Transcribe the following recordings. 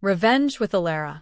Revenge with Alara.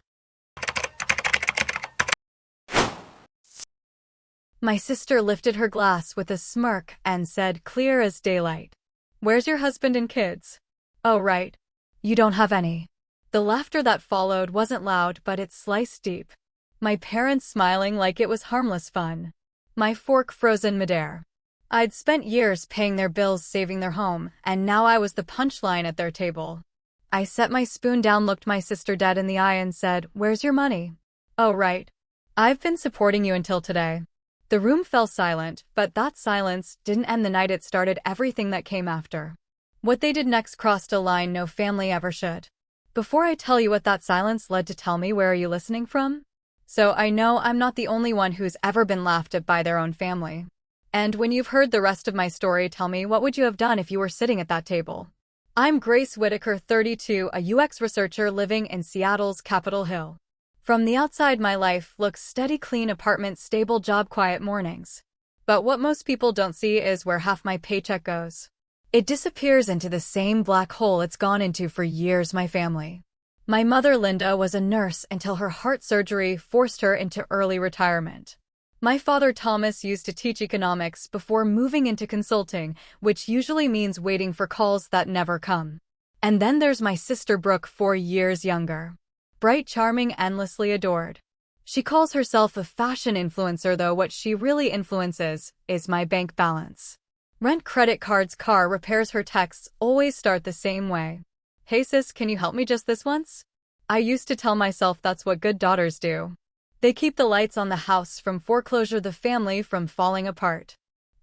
My sister lifted her glass with a smirk and said, clear as daylight, "Where's your husband and kids?" "Oh, right. You don't have any." The laughter that followed wasn't loud, but it sliced deep. My parents smiling like it was harmless fun. My fork frozen midair. I'd spent years paying their bills, saving their home, and now I was the punchline at their table. I set my spoon down, looked my sister dead in the eye, and said, "Where's your money?" "Oh, right. I've been supporting you until today." The room fell silent, but that silence didn't end the night. It started everything that came after. What they did next crossed a line no family ever should. Before I tell you what that silence led to, tell me, where are you listening from? So I know I'm not the only one who's ever been laughed at by their own family. And when you've heard the rest of my story, tell me, what would you have done if you were sitting at that table? I'm Grace Whitaker, 32, a UX researcher living in Seattle's Capitol Hill. From the outside, my life looks steady, clean apartment, stable job, quiet mornings. But what most people don't see is where half my paycheck goes. It disappears into the same black hole it's gone into for years. My family. My mother, Linda, was a nurse until her heart surgery forced her into early retirement. My father, Thomas, used to teach economics before moving into consulting, which usually means waiting for calls that never come. And then there's my sister, Brooke, 4 years younger. Bright, charming, endlessly adored. She calls herself a fashion influencer, though what she really influences is my bank balance. Rent, credit cards, car repairs. Her texts always start the same way. "Hey sis, can you help me just this once?" I used to tell myself that's what good daughters do. They keep the lights on the house from foreclosure, the family from falling apart.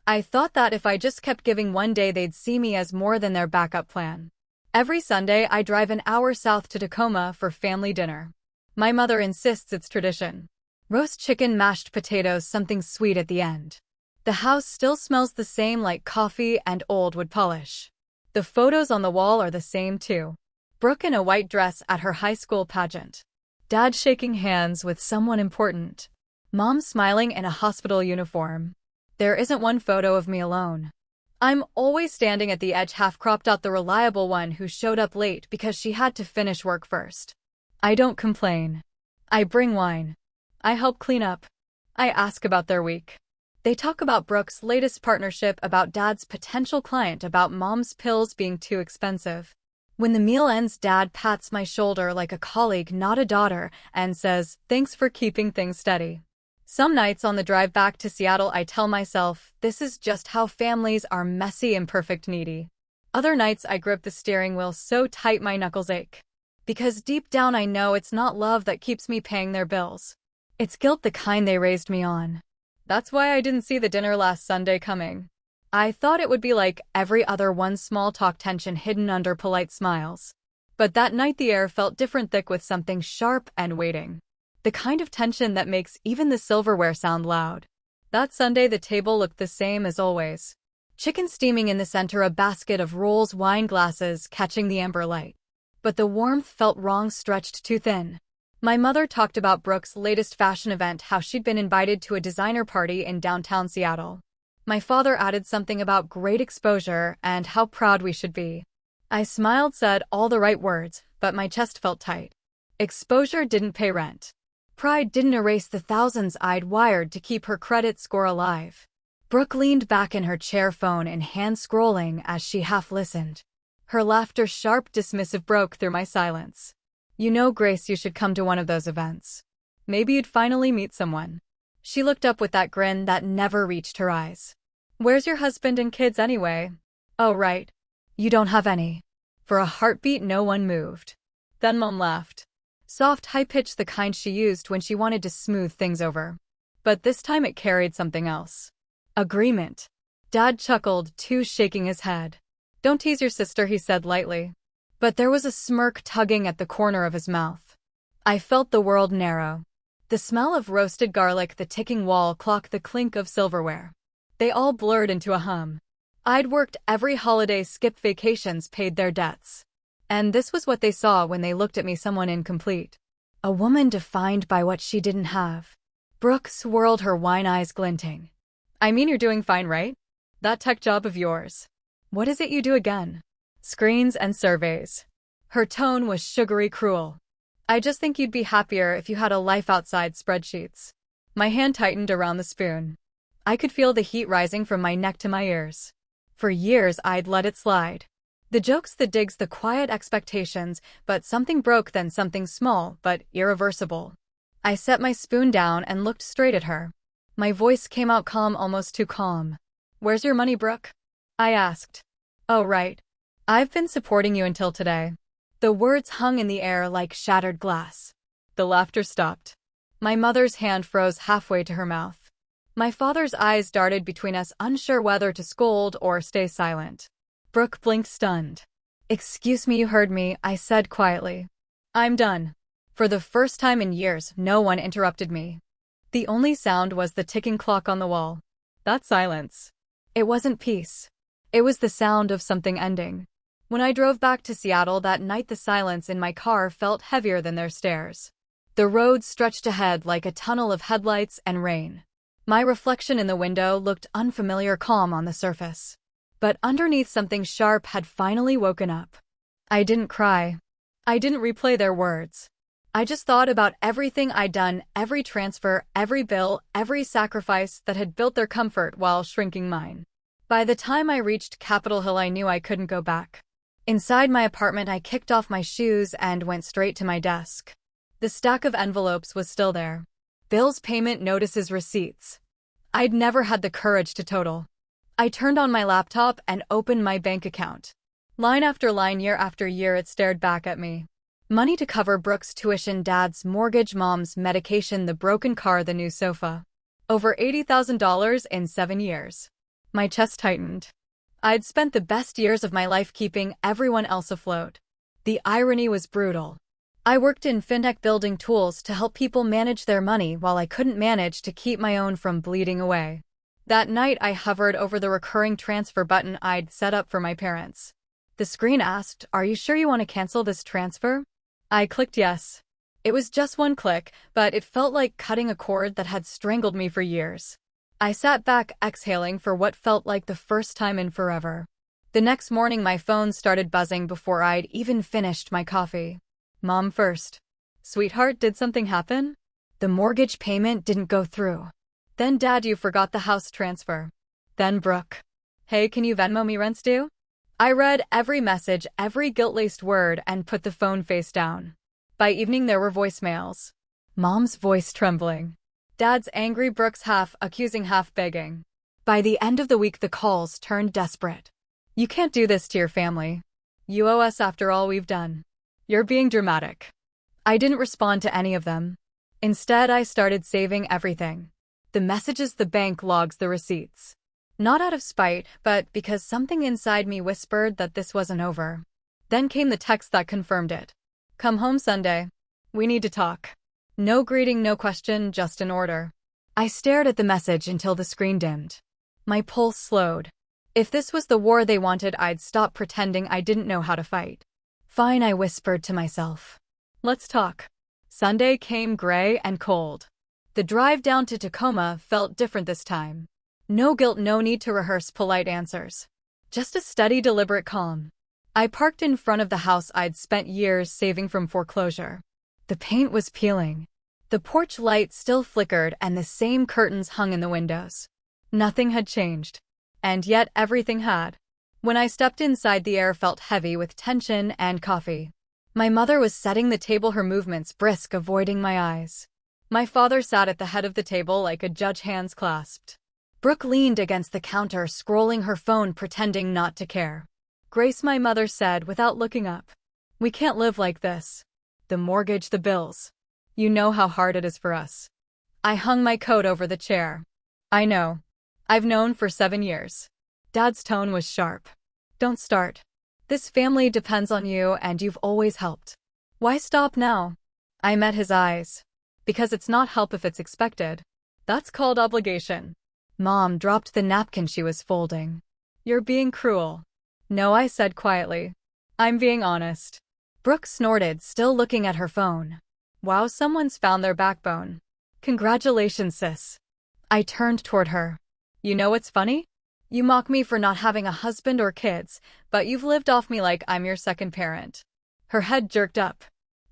I thought that if I just kept giving, one day they'd see me as more than their backup plan. Every Sunday, I drive an hour south to Tacoma for family dinner. My mother insists it's tradition. Roast chicken, mashed potatoes, something sweet at the end. The house still smells the same, like coffee and old wood polish. The photos on the wall are the same too. Brooke in a white dress at her high school pageant. Dad shaking hands with someone important. Mom smiling in a hospital uniform. There isn't one photo of me alone. I'm always standing at the edge, half cropped out, the reliable one who showed up late because she had to finish work first. I don't complain. I bring wine. I help clean up. I ask about their week. They talk about Brooke's latest partnership, about Dad's potential client, about Mom's pills being too expensive. When the meal ends, Dad pats my shoulder like a colleague, not a daughter, and says, "Thanks for keeping things steady." Some nights on the drive back to Seattle, I tell myself, this is just how families are: messy, imperfect, needy. Other nights, I grip the steering wheel so tight my knuckles ache. Because deep down I know it's not love that keeps me paying their bills. It's guilt, the kind they raised me on. That's why I didn't see the dinner last Sunday coming. I thought it would be like every other one, small talk, tension hidden under polite smiles. But that night the air felt different, thick with something sharp and waiting. The kind of tension that makes even the silverware sound loud. That Sunday the table looked the same as always. Chicken steaming in the center, a basket of rolls, wine glasses catching the amber light. But the warmth felt wrong, stretched too thin. My mother talked about Brooke's latest fashion event, how she'd been invited to a designer party in downtown Seattle. My father added something about great exposure and how proud we should be. I smiled, said all the right words, but my chest felt tight. Exposure didn't pay rent. Pride didn't erase the thousands I'd wired to keep her credit score alive. Brooke leaned back in her chair, phone in hand, scrolling as she half listened. Her laughter, sharp, dismissive, broke through my silence. "You know, Grace, you should come to one of those events. Maybe you'd finally meet someone." She looked up with that grin that never reached her eyes. "Where's your husband and kids anyway?" "Oh, right. You don't have any." For a heartbeat, no one moved. Then Mom laughed. Soft, high-pitched, the kind she used when she wanted to smooth things over. But this time it carried something else. Agreement. Dad chuckled, too, shaking his head. "Don't tease your sister," he said lightly. But there was a smirk tugging at the corner of his mouth. I felt the world narrow. The smell of roasted garlic, the ticking wall clock, the clink of silverware. They all blurred into a hum. I'd worked every holiday, skipped vacations, paid their debts. And this was what they saw when they looked at me, someone incomplete. A woman defined by what she didn't have. Brooke swirled, her wine eyes glinting. "I mean, you're doing fine, right? That tech job of yours. What is it you do again?" "Screens and surveys." Her tone was sugary, cruel. I just think you'd be happier if you had a life outside spreadsheets. My hand tightened around the spoon. I could feel the heat rising from my neck to my ears. For years, I'd let it slide. The jokes, the digs, the quiet expectations, but something broke, then something small, but irreversible. I set my spoon down and looked straight at her. My voice came out calm, almost too calm. "Where's your money, Brooke?" I asked. "Oh, right. I've been supporting you until today." The words hung in the air like shattered glass. The laughter stopped. My mother's hand froze halfway to her mouth. My father's eyes darted between us, unsure whether to scold or stay silent. Brooke blinked, stunned. "Excuse me, you heard me," I said quietly. "I'm done." For the first time in years, no one interrupted me. The only sound was the ticking clock on the wall. That silence. It wasn't peace. It was the sound of something ending. When I drove back to Seattle that night, the silence in my car felt heavier than their stares. The road stretched ahead like a tunnel of headlights and rain. My reflection in the window looked unfamiliar, calm on the surface. But underneath, something sharp had finally woken up. I didn't cry. I didn't replay their words. I just thought about everything I'd done, every transfer, every bill, every sacrifice that had built their comfort while shrinking mine. By the time I reached Capitol Hill, I knew I couldn't go back. Inside my apartment, I kicked off my shoes and went straight to my desk. The stack of envelopes was still there. Bills, payment notices, receipts. I'd never had the courage to total. I turned on my laptop and opened my bank account. Line after line, year after year, it stared back at me. Money to cover Brooke's tuition, Dad's mortgage, Mom's medication, the broken car, the new sofa. Over $80,000 in 7 years. My chest tightened. I'd spent the best years of my life keeping everyone else afloat. The irony was brutal. I worked in fintech, building tools to help people manage their money while I couldn't manage to keep my own from bleeding away. That night, I hovered over the recurring transfer button I'd set up for my parents. The screen asked, "Are you sure you want to cancel this transfer?" I clicked yes. It was just one click, but it felt like cutting a cord that had strangled me for years. I sat back, exhaling for what felt like the first time in forever. The next morning, my phone started buzzing before I'd even finished my coffee. "Mom first." "Sweetheart, did something happen?" "The mortgage payment didn't go through." "Then Dad, you forgot the house transfer." Then Brooke. "Hey, can you Venmo me, rent's due?" I read every message, every guilt-laced word, and put the phone face down. By evening, there were voicemails. Mom's voice trembling. Dad's angry, Brooke's half accusing, half begging. By the end of the week, the calls turned desperate. "You can't do this to your family. You owe us after all we've done. You're being dramatic." I didn't respond to any of them. Instead, I started saving everything. The messages, the bank logs, the receipts. Not out of spite, but because something inside me whispered that this wasn't over. Then came the text that confirmed it. "Come home Sunday. We need to talk." No greeting, no question, just an order. I stared at the message until the screen dimmed. My pulse slowed. If this was the war they wanted, I'd stop pretending I didn't know how to fight. "Fine," I whispered to myself. "Let's talk." Sunday came, gray and cold. The drive down to Tacoma felt different this time. No guilt, no need to rehearse polite answers. Just a steady, deliberate calm. I parked in front of the house I'd spent years saving from foreclosure. The paint was peeling. The porch light still flickered and the same curtains hung in the windows. Nothing had changed. And yet everything had. When I stepped inside, the air felt heavy with tension and coffee. My mother was setting the table, her movements brisk, avoiding my eyes. My father sat at the head of the table like a judge, hands clasped. Brooke leaned against the counter, scrolling her phone, pretending not to care. "Grace," my mother said without looking up. "We can't live like this. The mortgage, the bills. You know how hard it is for us." I hung my coat over the chair. "I know. I've known for 7 years." Dad's tone was sharp. "Don't start. This family depends on you and you've always helped. Why stop now?" I met his eyes. "Because it's not help if it's expected. That's called obligation." Mom dropped the napkin she was folding. "You're being cruel." "No," I said quietly. "I'm being honest." Brooke snorted, still looking at her phone. "Wow, someone's found their backbone. Congratulations, sis." I turned toward her. "You know what's funny? You mock me for not having a husband or kids, but you've lived off me like I'm your second parent." Her head jerked up.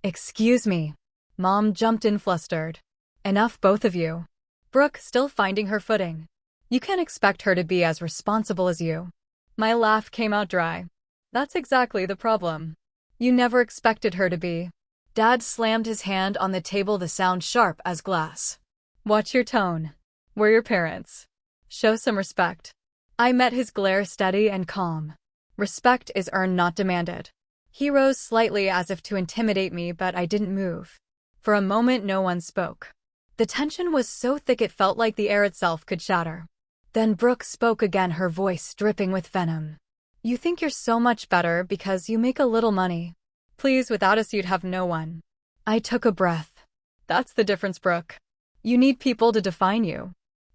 Excuse me. Mom jumped in flustered. Enough, both of you. Brooke, still finding her footing. You can't expect her to be as responsible as you. My laugh came out dry. That's exactly the problem. You never expected her to be. Dad slammed his hand on the table, the sound sharp as glass. Watch your tone. We're your parents. Show some respect. I met his glare steady and calm. Respect is earned, not demanded. He rose slightly as if to intimidate me, but I didn't move. For a moment no one spoke. The tension was so thick it felt like the air itself could shatter. Then Brooke spoke again, her voice dripping with venom. You think you're so much better because you make a little money. Please, without us you'd have no one. I took a breath. That's the difference, Brooke. You need people to define you.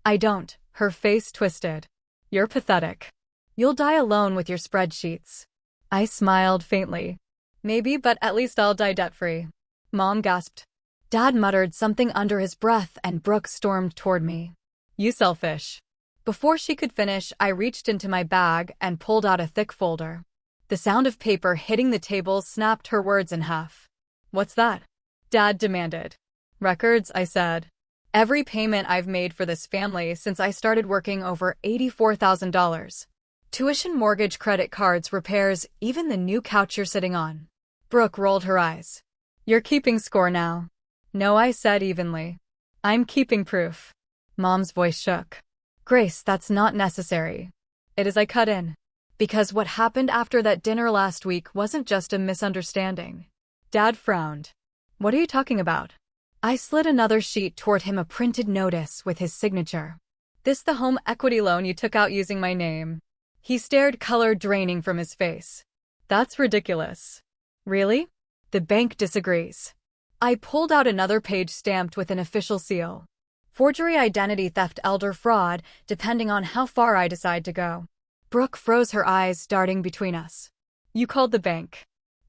I don't. Her face twisted. You're pathetic. You'll die alone with your spreadsheets. I smiled faintly. Maybe, but at least I'll die debt-free. Mom gasped. Dad muttered something under his breath and Brooke stormed toward me. You selfish. Before she could finish, I reached into my bag and pulled out a thick folder. The sound of paper hitting the table snapped her words in half. What's that? Dad demanded. Records, I said. Every payment I've made for this family since I started working, over $84,000. Tuition, mortgage, credit cards, repairs, even the new couch you're sitting on. Brooke rolled her eyes. You're keeping score now. No, I said evenly. I'm keeping proof. Mom's voice shook. Grace, that's not necessary. It is, I cut in. Because what happened after that dinner last week wasn't just a misunderstanding. Dad frowned. What are you talking about? I slid another sheet toward him, a printed notice with his signature. This the home equity loan you took out using my name. He stared, color draining from his face. That's ridiculous. Really? The bank disagrees. I pulled out another page stamped with an official seal. Forgery, identity theft, elder fraud, depending on how far I decide to go. Brooke froze, her eyes darting between us. You called the bank.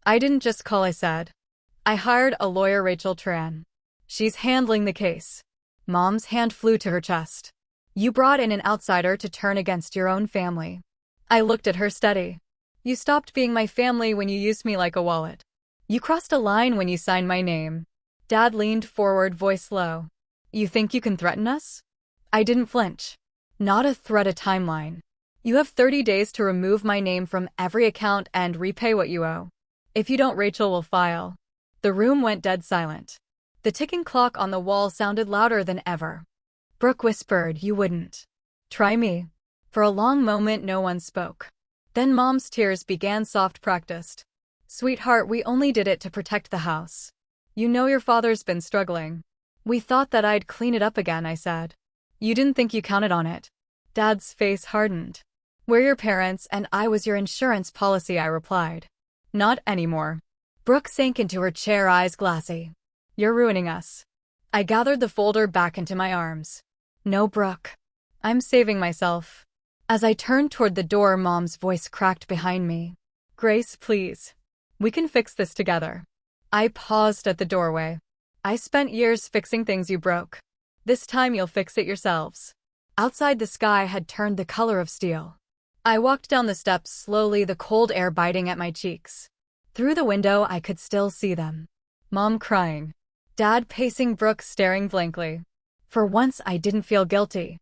I didn't just call, I said. I hired a lawyer, Rachel Tran. She's handling the case. Mom's hand flew to her chest. You brought in an outsider to turn against your own family. I looked at her steady. You stopped being my family when you used me like a wallet. You crossed a line when you signed my name. Dad leaned forward, voice low. You think you can threaten us? I didn't flinch. Not a threat, a timeline. You have 30 days to remove my name from every account and repay what you owe. If you don't, Rachel will file. The room went dead silent. The ticking clock on the wall sounded louder than ever. Brooke whispered, you wouldn't. Try me. For a long moment no one spoke. Then Mom's tears began, soft, practiced. Sweetheart, we only did it to protect the house. You know your father's been struggling. We thought that I'd clean it up again, I said. You didn't think you counted on it. Dad's face hardened. We're your parents and I was your insurance policy, I replied. Not anymore. Brooke sank into her chair, eyes glassy. You're ruining us. I gathered the folder back into my arms. No, Brooke. I'm saving myself. As I turned toward the door, Mom's voice cracked behind me. Grace, please. We can fix this together. I paused at the doorway. I spent years fixing things you broke. This time you'll fix it yourselves. Outside, the sky had turned the color of steel. I walked down the steps slowly, the cold air biting at my cheeks. Through the window, I could still see them. Mom crying. Dad pacing, Brooke staring blankly. For once, I didn't feel guilty.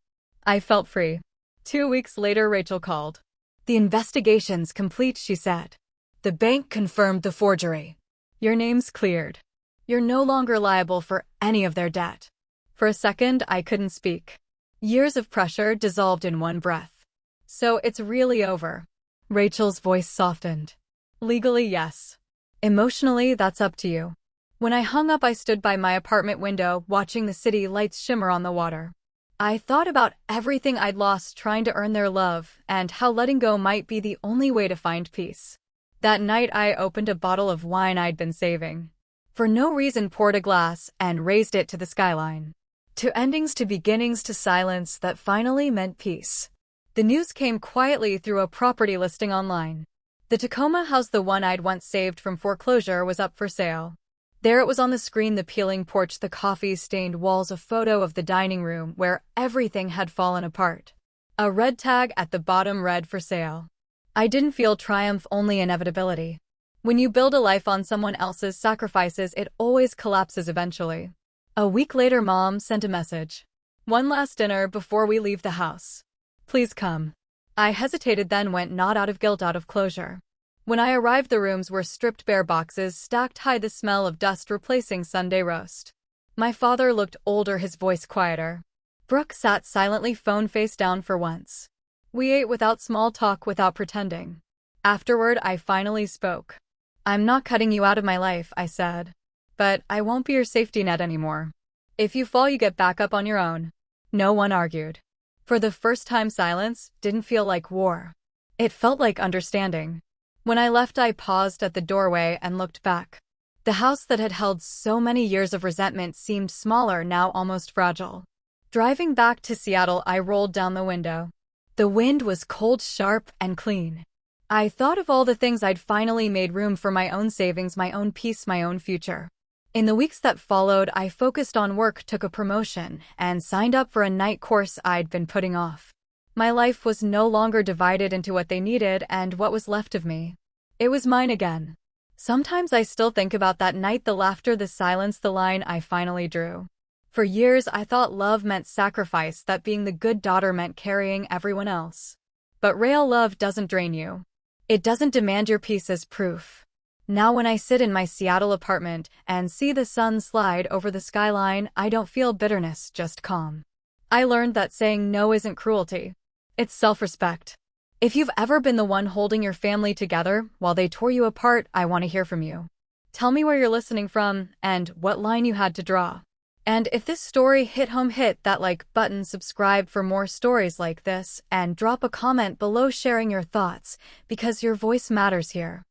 I felt free. 2 weeks later, Rachel called. The investigation's complete, she said. The bank confirmed the forgery. Your name's cleared. You're no longer liable for any of their debt. For a second, I couldn't speak. Years of pressure dissolved in one breath. So it's really over. Rachel's voice softened. Legally, yes. Emotionally, that's up to you. When I hung up, I stood by my apartment window, watching the city lights shimmer on the water. I thought about everything I'd lost trying to earn their love, and how letting go might be the only way to find peace. That night, I opened a bottle of wine I'd been saving. For no reason, poured a glass and raised it to the skyline. To endings, to beginnings, to silence that finally meant peace. The news came quietly through a property listing online. The Tacoma house, the one I'd once saved from foreclosure, was up for sale. There it was on the screen, the peeling porch, the coffee-stained walls, a photo of the dining room where everything had fallen apart. A red tag at the bottom read, for sale. I didn't feel triumph, only inevitability. When you build a life on someone else's sacrifices, it always collapses eventually. A week later, Mom sent a message. One last dinner before we leave the house. Please come. I hesitated, then went, not out of guilt, out of closure. When I arrived, the rooms were stripped bare, boxes stacked high, the smell of dust replacing Sunday roast. My father looked older, his voice quieter. Brooke sat silently, phone face down for once. We ate without small talk, without pretending. Afterward, I finally spoke. I'm not cutting you out of my life, I said. But I won't be your safety net anymore. If you fall, you get back up on your own. No one argued. For the first time, silence didn't feel like war. It felt like understanding. When I left, I paused at the doorway and looked back. The house that had held so many years of resentment seemed smaller now, almost fragile. Driving back to Seattle, I rolled down the window. The wind was cold, sharp, and clean. I thought of all the things I'd finally made room for: my own savings, my own peace, my own future. In the weeks that followed, I focused on work, took a promotion, and signed up for a night course I'd been putting off. My life was no longer divided into what they needed and what was left of me. It was mine again. Sometimes I still think about that night, the laughter, the silence, the line I finally drew. For years, I thought love meant sacrifice, that being the good daughter meant carrying everyone else. But real love doesn't drain you. It doesn't demand your peace as proof. Now when I sit in my Seattle apartment and see the sun slide over the skyline, I don't feel bitterness, just calm. I learned that saying no isn't cruelty. It's self-respect. If you've ever been the one holding your family together while they tore you apart, I want to hear from you. Tell me where you're listening from and what line you had to draw. And if this story hit home, hit that like button, subscribe for more stories like this, and drop a comment below sharing your thoughts, because your voice matters here.